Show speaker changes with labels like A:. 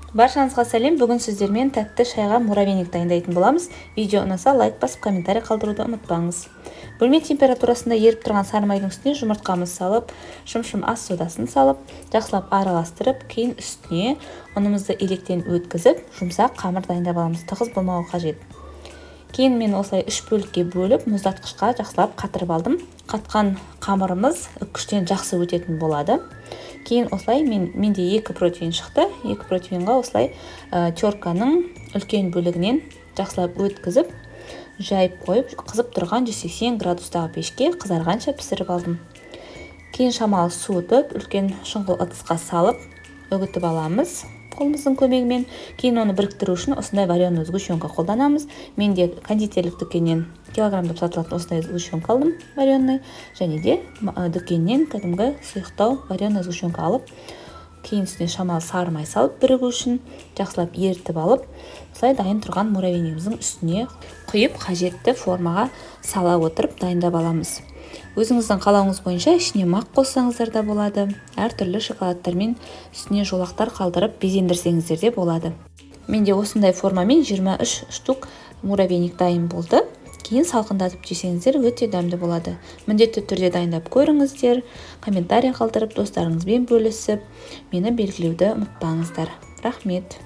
A: Баршаңызға сәлем. Бүгін сіздермен тәтті шайға муравейник дайындайтын боламыз. Видео ұнаса лайк басып, комментарий қалдыруды ұмытпаңыз. Бөлме температурасында еріп тұрған сары майдың үстіне жұмыртқамыз салып, шым-шым ас содасын салып, жақсылап араластырып, кейін үстіне ұнымызды електен өткізіп, жұмсақ қамыр дайындап аламыз. Тығыз болмауы қажет. Кейін мен осылай 3 бөлікке бөліп, мұздатқышқа жақсылап қатырып алдым. Қатқан қамырымыз күштен жақсы өтетін болады. Кейін осылай менде 2 протеин шықты. 2 протеинға осылай терканың үлкен бөлігінен жақсылап өткізіп, жайып қойып, қызып тұрған 180 градустағы пешке қызарғанша пісіріп алдым. Кейін шамалы суытып, үлкен шұңғыл ыдысқа салып, үгітіп аламыз қолымыздың көмегімен. Кейін оны біріктіру үшін осындай вареный сгущенка қолданамыз. Менде кондитерлік дүкеннен килограммдап сатылатын осындай сгущенка алдым, вареный, және де дүкеннен кәдімгі сұйықтау вареный сгущенка алып, кейін үстіне шамалы сары май салып бірігу үшін жақсылап ерітіп алып, осылай дайын тұрған муравейнигіміздің үстіне құйып, қажетті формаға сала отырып дайындап аламыз. Өзіңіздің қалауыңыз бойынша ішіне мақ қоссаңыздар да болады. Әртүрлі шоколадтармен үстіне жолақтар қалдырып безендірсеңіздер де болады. Менде осындай формамен 23 штук муравейник дайын болды. Кейін салқындатып жесеңіздер өте дәмді болады. Міндетті түрде дайындап көріңіздер. Комментарий қалдырып, достарыңызбен бөлісіп, мені белгілеуді ұмытпаңыздар. Рахмет.